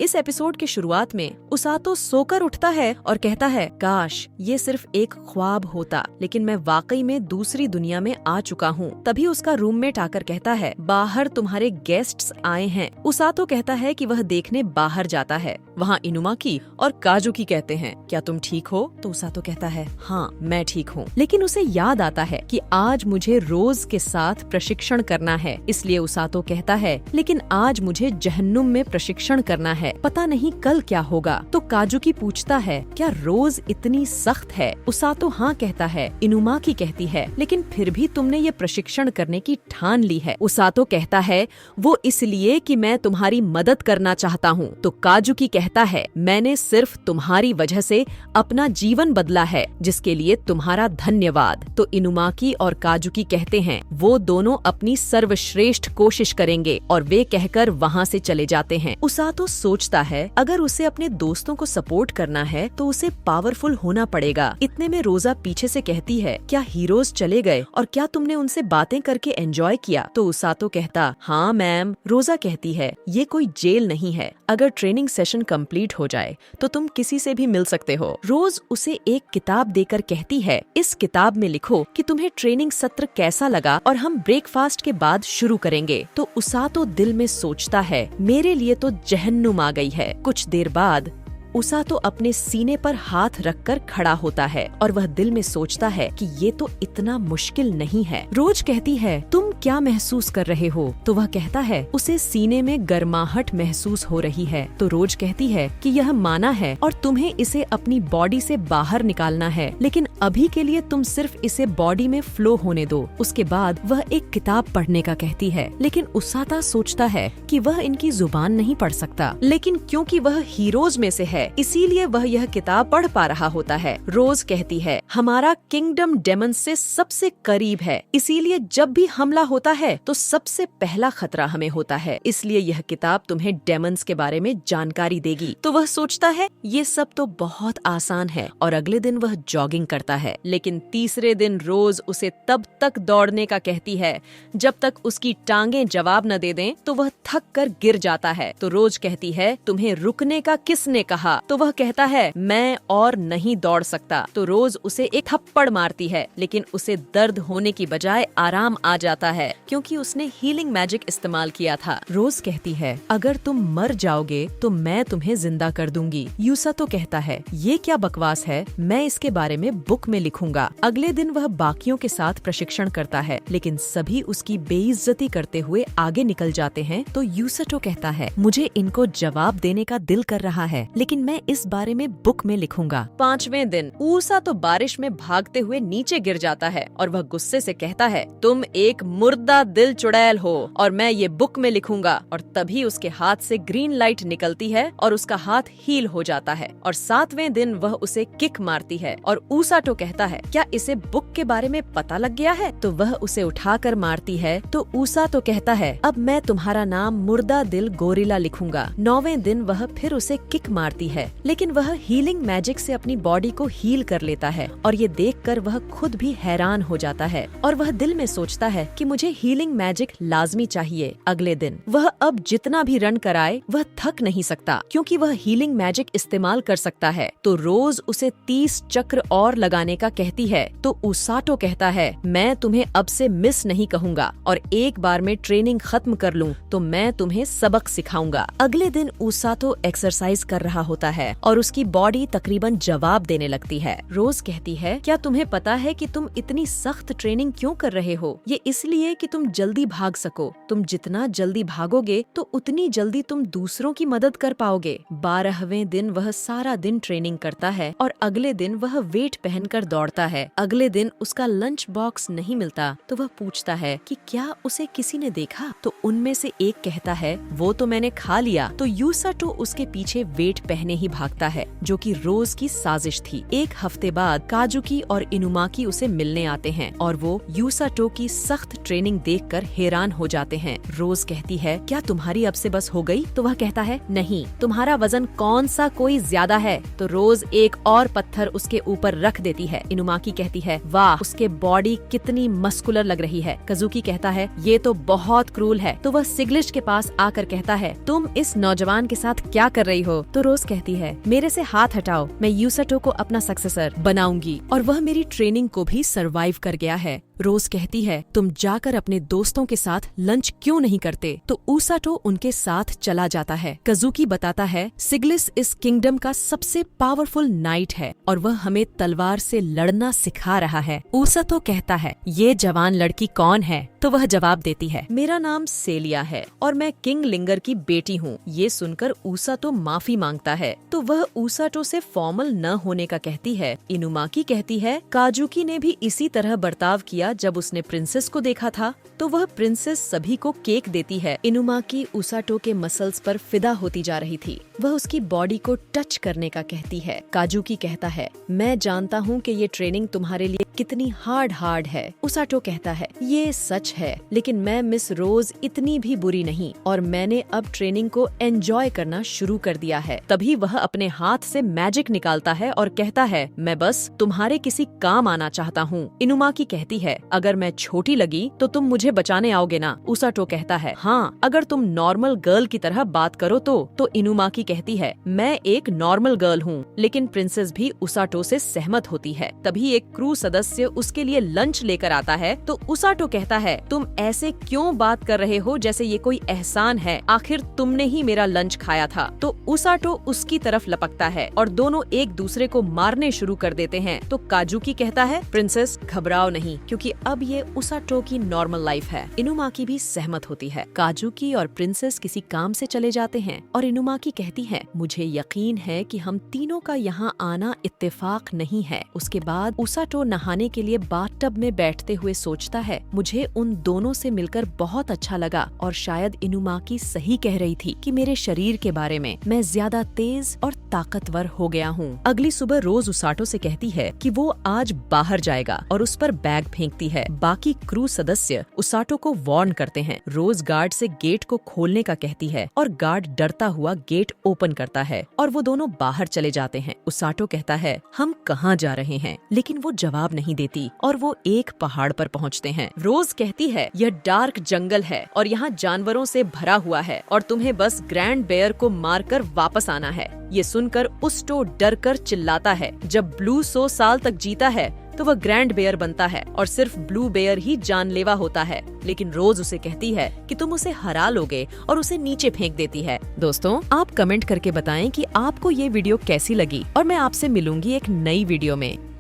इस एपिसोड के शुरुआत में उसातो सोकर उठता है और कहता है, काश ये सिर्फ एक ख्वाब होता, लेकिन मैं वाकई में दूसरी दुनिया में आ चुका हूँ। तभी उसका रूममेट आकर कहता है, बाहर तुम्हारे गेस्ट्स आए हैं। उसातो कहता है कि वह देखने बाहर जाता है। वहाँ इनुमाकी और काजुकी कहते हैं, क्या तुम ठीक हो? तो उसातो कहता है, हाँ मैं ठीक हूँ। लेकिन उसे याद आता है कि आज मुझे रोज के साथ प्रशिक्षण करना है, इसलिए उसातो कहता है, लेकिन आज मुझे जहन्नुम में प्रशिक्षण करना है, पता नहीं कल क्या होगा। तो काजुकी पूछता है, क्या रोज इतनी सख्त है? उसातो हाँ कहता है। इनुमाकी कहती है, लेकिन फिर भी तुमने ये प्रशिक्षण करने की ठान ली है। उसातो कहता है, वो इसलिए कि मैं तुम्हारी मदद करना चाहता हूँ। तो काजुकी कहता है, मैंने सिर्फ तुम्हारी वजह से अपना जीवन बदला है, जिसके लिए तुम्हारा धन्यवाद। तो इनुमाकी और काजुकी कहते हैं, वो दोनों अपनी सर्वश्रेष्ठ कोशिश करेंगे, और वे कहकर वहाँ से चले जाते हैं। उसातो सोचता है, अगर उसे अपने दोस्तों को सपोर्ट करना है तो उसे पावरफुल होना पड़ेगा। इतने में रोजा पीछे से कहती है, क्या हीरोज चले गए और क्या तुमने उनसे बातें करके एंजॉय किया? तो उसातो कहता, हाँ मैम। रोजा कहती है, ये कोई जेल नहीं है, अगर ट्रेनिंग सेशन कंप्लीट हो जाए तो तुम किसी से भी मिल सकते हो। रोज उसे एक किताब देकर कहती है, इस किताब में लिखो कि तुम्हें ट्रेनिंग सत्र कैसा लगा और हम ब्रेकफास्ट के बाद शुरू करेंगे। तो उसातो दिल में सोचता है, मेरे लिए तो जहन्नुम आ गई है। कुछ देर बाद उसातो अपने सीने पर हाथ रखकर खड़ा होता है और वह दिल में सोचता है कि ये तो इतना मुश्किल नहीं है। रोज कहती है, तुम क्या महसूस कर रहे हो? तो वह कहता है, उसे सीने में गर्माहट महसूस हो रही है। तो रोज कहती है कि यह माना है और तुम्हें इसे अपनी बॉडी से बाहर निकालना है, लेकिन अभी के लिए तुम सिर्फ इसे बॉडी में फ्लो होने दो। उसके बाद वह एक किताब पढ़ने का कहती है, लेकिन उसातो सोचता है कि वह इनकी जुबान नहीं पढ़ सकता, लेकिन क्योंकि वह हीरोज में से है इसीलिए वह यह किताब पढ़ पा रहा होता है। रोज कहती है, हमारा किंगडम डेमन से सबसे करीब है, इसीलिए जब भी हमला होता है तो सबसे पहला खतरा हमें होता है, इसलिए यह किताब तुम्हें डेमन्स के बारे में जानकारी देगी। तो वह सोचता है, ये सब तो बहुत आसान है, और अगले दिन वह जॉगिंग करता है। लेकिन तीसरे दिन रोज उसे तब तक दौड़ने का कहती है जब तक उसकी टांगें जवाब न दे दें, तो वह थक कर गिर जाता है। तो रोज कहती है, तुम्हें रुकने का किसने कहा? तो वह कहता है, मैं और नहीं दौड़ सकता। तो रोज उसे एक थप्पड़ मारती है, लेकिन उसे दर्द होने की बजाय आराम आ जाता है, क्योंकि उसने हीलिंग मैजिक इस्तेमाल किया था। रोज कहती है, अगर तुम मर जाओगे तो मैं तुम्हें जिंदा कर दूंगी। उसातो कहता है, ये क्या बकवास है, मैं इसके बारे में बुक में लिखूंगा। अगले दिन वह बाकियों के साथ प्रशिक्षण करता है, लेकिन सभी उसकी बेइज्जती करते हुए आगे निकल जाते हैं। तो उसातो कहता है, मुझे इनको जवाब देने का दिल कर रहा है, लेकिन मैं इस बारे में बुक में लिखूंगा। 5वें दिन उसातो बारिश में भागते हुए नीचे गिर जाता है और वह गुस्से से कहता है, तुम एक मुर्दा दिल चुड़ैल हो और मैं ये बुक में लिखूंगा। और तभी उसके हाथ से ग्रीन लाइट निकलती है और उसका हाथ हील हो जाता है। और 7वें दिन वह उसे किक मारती है और उसातो कहता है, क्या इसे बुक के बारे में पता लग गया है? तो वह उसे उठाकर मारती है। तो उसातो कहता है, अब मैं तुम्हारा नाम मुर्दा दिल गोरिल्ला लिखूंगा। 9वें दिन वह फिर उसे किक मारती है, लेकिन वह हीलिंग मैजिक से अपनी बॉडी को हील कर लेता है, और ये देखकर वह खुद भी हैरान हो जाता है और वह दिल में सोचता है कि मुझे हीलिंग मैजिक लाजमी चाहिए। अगले दिन वह अब जितना भी रन कराए वह थक नहीं सकता, क्योंकि वह हीलिंग मैजिक इस्तेमाल कर सकता है। तो रोज उसे 30 चक्र और लगाने का कहती है। तो उसातो कहता है, मैं तुम्हें अब से मिस नहीं कहूँगा, और एक बार में ट्रेनिंग खत्म कर लूँ तो मैं तुम्हें सबक सिखाऊंगा। अगले दिन उसातो एक्सरसाइज कर रहा होता है और उसकी बॉडी तकरीबन जवाब देने लगती है। रोज कहती है, क्या तुम्हें पता है कि तुम इतनी सख्त ट्रेनिंग क्यों कर रहे हो? ये इसलिए कि तुम जल्दी भाग सको। तुम जितना जल्दी भागोगे तो उतनी जल्दी तुम दूसरों की मदद कर पाओगे। 12वें दिन वह सारा दिन ट्रेनिंग करता है और अगले दिन वह वेट पहनकर दौड़ता है। अगले दिन उसका लंच बॉक्स नहीं मिलता, तो वह पूछता है कि क्या उसे किसी ने देखा? तो उनमें से एक कहता है, वो तो मैंने खा लिया। तो उसातो उसके पीछे वेट पहने ही भागता है, जो कि रोज की साजिश थी। एक हफ्ते बाद काजुकी और इनुमाकी उसे मिलने आते हैं और वो उसातो की सख्त ट्रेनिंग देखकर हैरान हो जाते हैं। रोज कहती है, क्या तुम्हारी अब से बस हो गई? तो वह कहता है, नहीं, तुम्हारा वजन कौन सा कोई ज्यादा है? तो रोज एक और पत्थर उसके ऊपर रख देती है। इनुमाकी कहती है, वाह, उसके बॉडी कितनी मस्कुलर लग रही है। काजुकी कहता है, ये तो बहुत क्रूल है। तो वह सिग्लिश के पास आकर कहता है, तुम इस नौजवान के साथ क्या कर रही हो? तो रोज कहती है, मेरे से हाथ हटाओ, मैं यूसाटो को अपना सक्सेसर बनाऊंगी और वह मेरी ट्रेनिंग को भी सरवाइव कर गया है। रोज कहती है, तुम जाकर अपने दोस्तों के साथ लंच क्यों नहीं करते? तो ऊसाटो उनके साथ चला जाता है। काजुकी बताता है, सिग्लिस इस किंगडम का सबसे पावरफुल नाइट है और वह हमें तलवार से लड़ना सिखा रहा है। ऊसाटो कहता है, ये जवान लड़की कौन है? तो वह जवाब देती है, मेरा नाम सेलिया है और मैं किंग लिंगर की बेटी हूँ। ये सुनकर ऊसाटो माफी मांगता है तो वह ऊसाटो से फॉर्मल न होने का कहती है। इनुमाकी कहती है, काजुकी ने भी इसी तरह बर्ताव किया जब उसने प्रिंसेस को देखा था। तो वह प्रिंसेस सभी को केक देती है। इनुमाकी ऊसाटो के मसल्स पर फिदा होती जा रही थी। वह उसकी बॉडी को टच करने का कहती है। काजुकी कहता है, मैं जानता हूँ कि ये ट्रेनिंग तुम्हारे लिए कितनी हार्ड है। ऊसाटो कहता है, ये सच है, लेकिन मैं मिस रोज इतनी भी बुरी नहीं और मैंने अब ट्रेनिंग को एंजॉय करना शुरू कर दिया है। तभी वह अपने हाथ से मैजिक निकालता है और कहता है, मैं बस तुम्हारे किसी काम आना चाहता हूँ। इनुमाकी कहती है, अगर मैं छोटी लगी तो तुम मुझे बचाने आओगे ना? ऊसाटो कहता है, हाँ, अगर तुम नॉर्मल गर्ल की तरह बात करो तो इनुमाकी कहती है, मैं एक नॉर्मल गर्ल हूँ। लेकिन प्रिंसेस भी ऊसाटो से सहमत होती है। तभी एक क्रू सदस्य उसके लिए लंच लेकर आता है तो ऊसाटो कहता है, तुम ऐसे क्यों बात कर रहे हो जैसे ये कोई एहसान है? आखिर तुमने ही मेरा लंच खाया था। तो ऊसाटो उसकी तरफ लपकता है और दोनों एक दूसरे को मारने शुरू कर देते हैं। तो काजुकी कहता है, प्रिंसेस घबराओ नहीं, क्योंकि अब ये ऊसाटो की नॉर्मल लाइफ है। इनुमाकी भी सहमत होती है। काजुकी और प्रिंसेस किसी काम से चले जाते हैं और इनुमाकी कहती है, मुझे यकीन है कि हम तीनों का यहाँ आना इत्तेफाक नहीं है। उसके बाद ऊसाटो नहाने के लिए बाथटब में बैठते हुए सोचता है, मुझे उन दोनों से मिलकर बहुत अच्छा लगा और शायद इनुमाकी सही कह रही थी कि मेरे शरीर के बारे में, मैं ज्यादा तेज और ताकतवर हो गया हूँ। अगली सुबह रोज ऊसाटो से कहती है कि वो आज बाहर जाएगा और उस पर बैग फेंकती है। बाकी क्रू सदस्य ऊसाटो को वार्न करते हैं। रोज गार्ड से गेट को खोलने का कहती है और गार्ड डरता हुआ गेट ओपन करता है और वो दोनों बाहर चले जाते हैं। ऊसाटो कहता है, हम कहाँ जा रहे हैं? लेकिन वो जवाब नहीं देती और वो एक पहाड़ पर पहुँचते हैं। रोज कहती है, यह डार्क जंगल है और यहाँ जानवरों से भरा हुआ है और तुम्हें बस ग्रैंड बेयर को मारकर वापस आना है। ये सुनकर ऊसाटो डरकर चिल्लाता है। जब ब्लू 100 साल तक जीता है तो वह ग्रैंड बेयर बनता है और सिर्फ ब्लू बेयर ही जानलेवा होता है। लेकिन रोज उसे कहती है कि तुम उसे हरा लोगे और उसे नीचे फेंक देती है। दोस्तों, आप कमेंट करके बताएं कि आपको ये वीडियो कैसी लगी और मैं आपसे मिलूंगी एक नई वीडियो में।